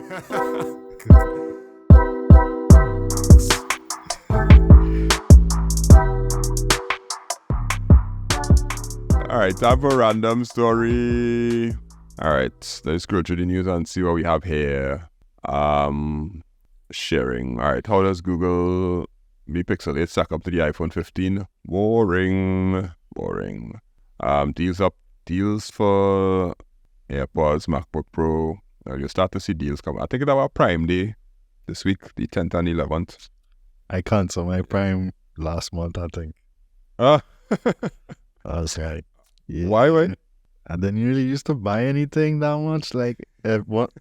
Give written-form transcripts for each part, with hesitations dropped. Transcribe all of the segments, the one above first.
All right, time for a random story. All right, let's go through the news and see what we have here. Sharing. All right, how does Google Pixel 8 stack up to the iPhone 15? Boring. Deals for AirPods, MacBook Pro. You'll start to see deals come. I think it's our Prime Day this week, the 10th and 11th. I canceled my Prime last month, I think. I was like, yeah. Why? I didn't really used to buy anything that much. Like, what?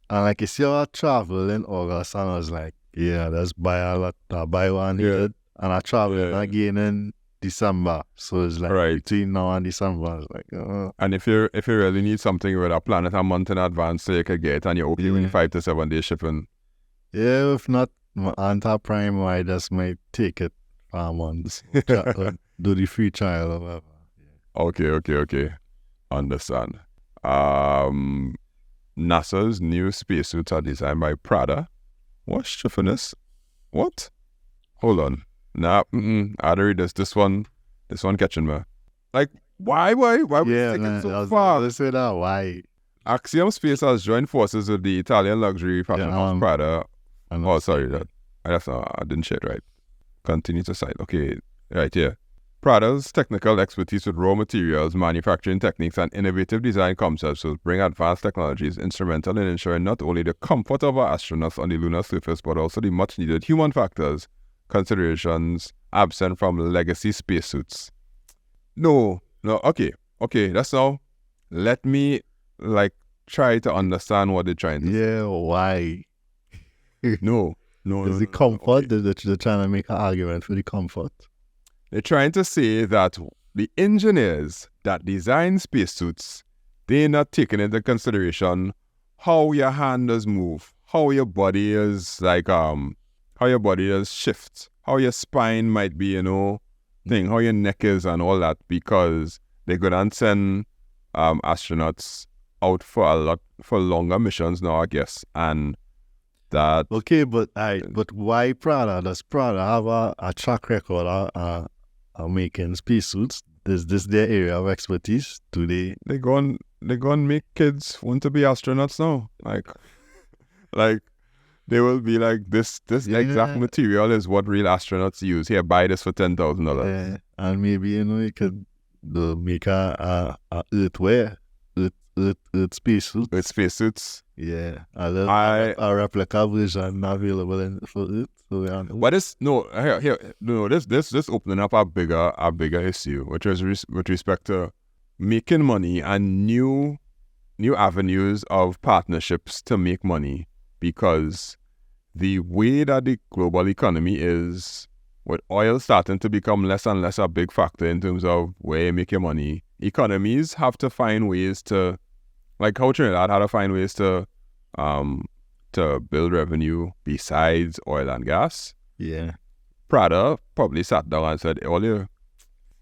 And like, you see how I travel in August, and I was like, yeah, let's buy a lot. Buy one here. And I travel again in December. So it's like between now and December. I was like, And if you really need something, with a plan it a month in advance so you can get it, and you're okay with 5 to 7 day shipping. Yeah, if not, my Anta Prime, I just might take it for months. Do the free trial or whatever. Okay. Understand. NASA's new spacesuits are designed by Prada. What's chiffiness? What? Hold on. Nah, I had to read this one catching me. Like, why would you take it so far? Let's say that, why? Axiom Space has joined forces with the Italian luxury fashion house Prada. Oh, sorry, I didn't share it right. Continue to cite. Okay, right here. Prada's technical expertise with raw materials, manufacturing techniques, and innovative design concepts will bring advanced technologies instrumental in ensuring not only the comfort of our astronauts on the lunar surface, but also the much-needed human factors considerations absent from legacy spacesuits. No, okay, that's now. Let me, try to understand what they're trying to say. Yeah, why? No. Is the comfort? Okay. They're trying to make an argument for the comfort. They're trying to say that the engineers that design spacesuits, they're not taking into consideration how your hand does move, how your body is how your body does shift, how your spine might be, how your neck is and all that, because they're going to send astronauts out for longer missions now, I guess, and that. Okay, but why Prada? Does Prada have a track record of making spacesuits? Is this their area of expertise? Do they? They go and make kids want to be astronauts now. Like they will be like this exact material is what real astronauts use. Here, buy this for $10,000. Yeah, and maybe you could make a Earthwear. Earth spacesuits. Earth spacesuits. Yeah, a replica version available for Earth. So yeah. But this opening up a bigger issue, which is with respect to making money and new avenues of partnerships to make money, because the way that the global economy is, with oil starting to become less and less a big factor in terms of where you make your money, economies have to find ways to, like how Trinidad had to find ways to build revenue besides oil and gas. Yeah. Prada probably sat down and said, all your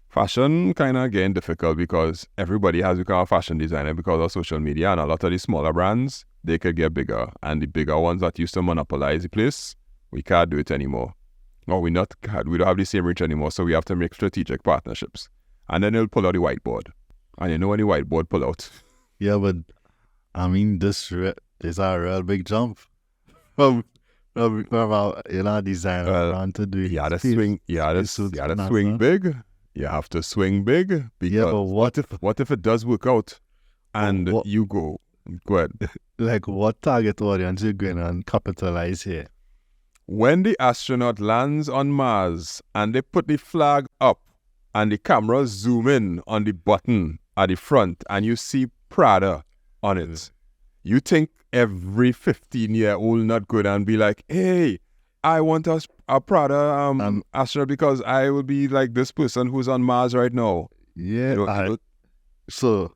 fashion kind of getting difficult because everybody has become a fashion designer because of social media, and a lot of the smaller brands, they could get bigger. And the bigger ones that used to monopolize the place, we can't do it anymore. Or we don't have the same reach anymore, so we have to make strategic partnerships. And then they'll pull out the whiteboard. And you know when the whiteboard pull out. Yeah, but I mean, this is a real big jump from design to do. You have to swing big. You have to swing big, because yeah, but what if it does work out and you go ahead. Like, what target audience you going to capitalize here? When the astronaut lands on Mars and they put the flag up and the camera zoom in on the button at the front and you see Prada on it, you think every 15-year-old not good and be like, hey, I want a Prada astronaut because I will be like this person who's on Mars right now. Yeah, so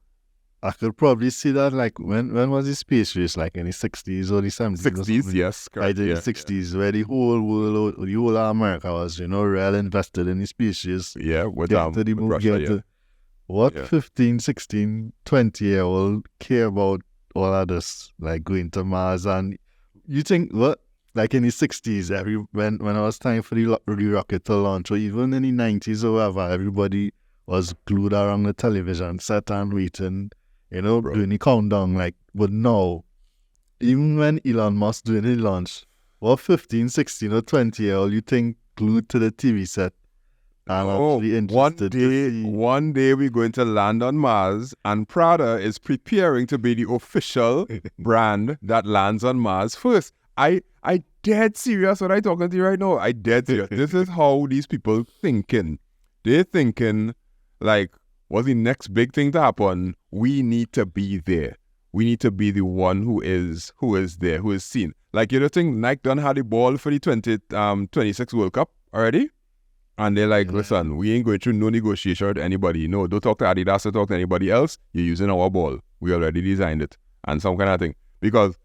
I could probably see that, like, when was the space race, like in the 60s or the 70s? 60s, yes. Correct. Right, in the 60s, where the whole world, the whole of America was, real invested in the space race. Yeah, with Russia, 15, 16, 20-year-old care about all of this, like going to Mars. And you think, what, like in the 60s, when it was time for the rocket to launch, or even in the 90s or whatever, everybody was glued around the television set and waiting, doing the countdown. Like, but now, even when Elon Musk doing the launch, what 15, 16 or 20-year-old you think glued to the TV set? One day we're going to land on Mars, and Prada is preparing to be the official brand that lands on Mars first. I dead serious when I talking to you right now. I dead serious. This is how these people thinking. They're thinking like, what's the next big thing to happen? We need to be there. We need to be the one who is there, who is seen. Like, you don't think Nike done had the ball for the 2026 World Cup already? And they're like, listen, we ain't going through no negotiation with anybody. No, don't talk to Adidas, don't talk to anybody else. You're using our ball. We already designed it. And some kind of thing. Because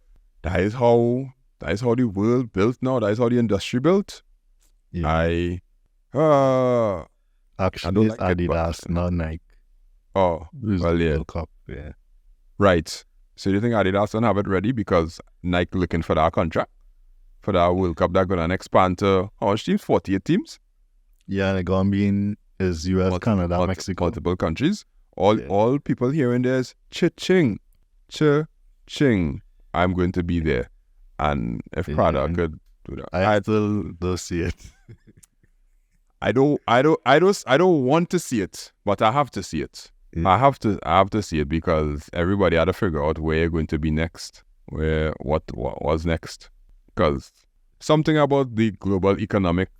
that is how the world built now. That is how the industry built. Yeah. Actually, it's Adidas, not Nike. Oh, well, yeah. World Cup, yeah. Right. So do you think Adidas don't have it ready because Nike looking for that contract? For that World Cup that's going to expand to how much teams? 48 teams? Yeah, they're going to be in US, Canada, Mexico. Multiple countries. All people hearing this, cha-ching, cha-ching. I'm going to be there. And if Prada could do that. I still don't see it. I don't want to see it, but I have to see it. Yeah. I have to see it because everybody had to figure out where you're going to be next. What was next. Because something about the global economic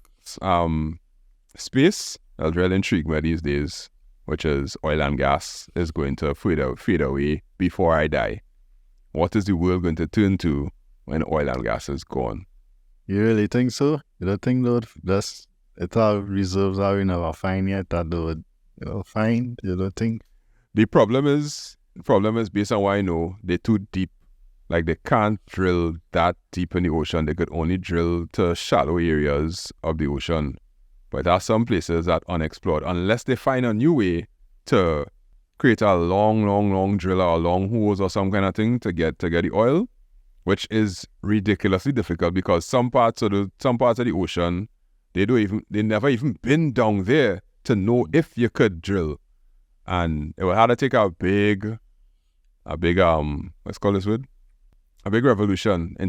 space that's really intrigued me these days, which is oil and gas is going to fade away before I die. What is the world going to turn to when oil and gas is gone? You really think so? You don't think that our reserves are we never find yet that they would find? You don't think? The problem is based on what I know, they're too deep. Like, they can't drill that deep in the ocean. They could only drill to shallow areas of the ocean. But there are some places that are unexplored. Unless they find a new way to create a long drill or a long hose or some kind of thing to get the oil, which is ridiculously difficult because some parts of the ocean, they never even been down there to know if you could drill. And it would have to take a big let's call this word, a big revolution in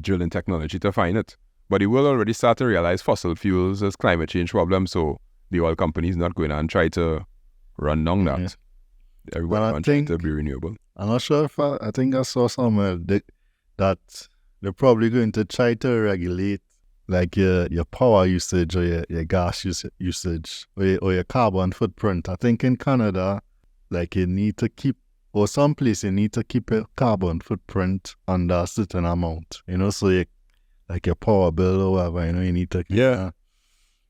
drilling technology to find it. But the world already started to realize fossil fuels is climate change problem, so the oil companies not going to try to run down that. Yeah. Everybody wants to be renewable. I'm not sure if I think I saw somewhere that they're probably going to try to regulate like your power usage or your gas usage or your carbon footprint. I think in Canada, like you need to keep, or someplace you need to keep your carbon footprint under a certain amount. So like your power bill or whatever, you need to keep that.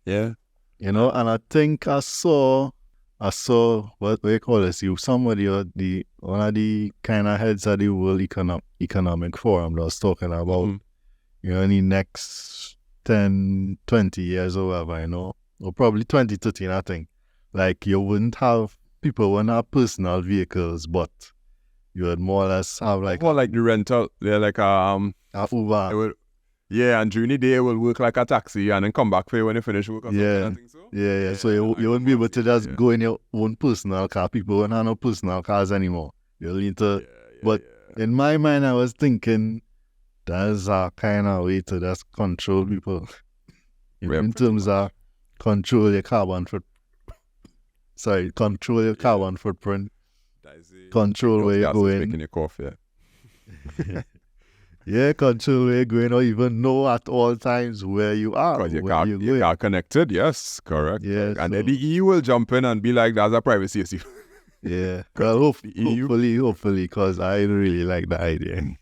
Yeah. And I think I saw what you call this? Somebody one of the kind of heads of the World Economic Forum that was talking about, in the next 10, 20 years or whatever, or probably 2013, I think. Like people wouldn't have personal vehicles, but you would more or less have like the rental. They're like a Uber. And during the day it will work like a taxi and then come back for you when you finish work or something. I think so. Yeah. So you wouldn't be able to just go in your own personal car. People won't have no personal cars anymore. You'll need to. In my mind, I was thinking that's a kind of way to just control people in terms of control your carbon footprint. Control your carbon footprint. Control where you're going. Making your cough, yeah. Yeah, control where you're going, or even know at all times where you are. Because you are connected, yes, correct. Yeah, and then the EU will jump in and be like, that's a privacy issue. Yeah, well, hopefully, because I really like the idea.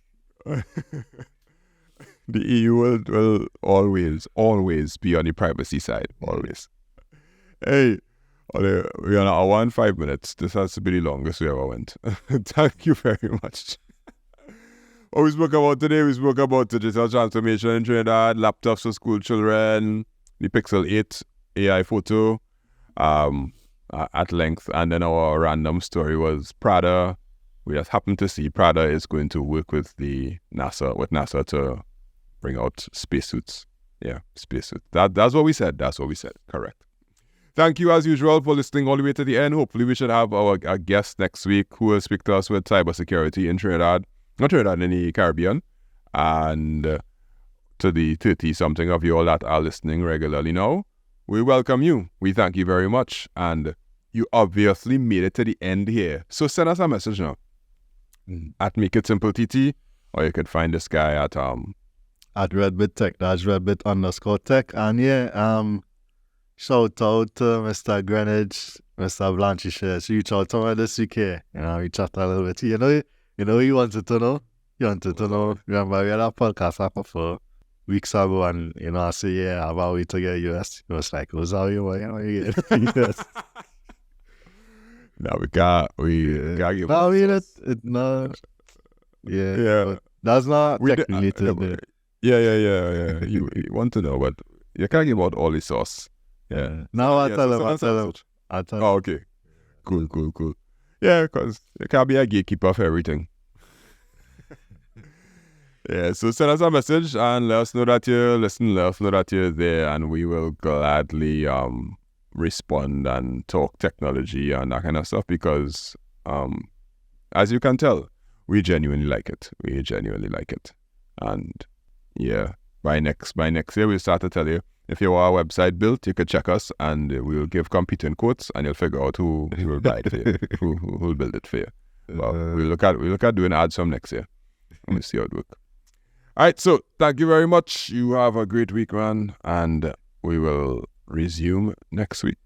The EU will always be on the privacy side, always. Hey, we are on hour and 5 minutes. This has to be the longest we ever went. Thank you very much. What we spoke about today, we spoke about digital transformation in Trinidad, laptops for school children, the Pixel 8 AI photo at length, and then our random story was Prada we just happen to see Prada is going to work with NASA to bring out spacesuits. Yeah, spacesuits. That's what we said. That's what we said. Correct. Thank you as usual for listening all the way to the end. Hopefully we should have our guest next week who will speak to us with cybersecurity in Trinidad, not Trinidad, in the Caribbean. And to the 30-something of you all that are listening regularly now, we welcome you. We thank you very much. And you obviously made it to the end here. So send us a message now at makeITsimpleTT, or you could find this guy at RedBitTech. That's RedBit_tech. And yeah, shout out to Mr. Greenwich, Mr. Blanchishes. Reach out to me this week here. We chat a little bit. You know, he wanted to know. You wanted to know. Remember, we had a podcast after 4 weeks ago, and I say, yeah, how about we to get US? It was like, what's how you get US? No, we can't give no, no. Yeah. That's not technically Yeah. You want to know, but you can't give out all the sauce. Yeah. Now I'll tell him. Oh, okay. Cool. Yeah, because you can't be a gatekeeper for everything. Yeah, so send us a message and let us know that you listen, let us know that you're there, and we will gladly respond and talk technology and that kind of stuff, because as you can tell, we genuinely like it. And yeah, by next year we'll start to tell you, if you want a website built, you could check us and we'll give competing quotes, and you'll figure out who will buy it for you, who will build it for you. Well, we'll look at doing ads from next year. Let me see how it works. All right, so thank you very much. You have a great week, man, and we will resume next week.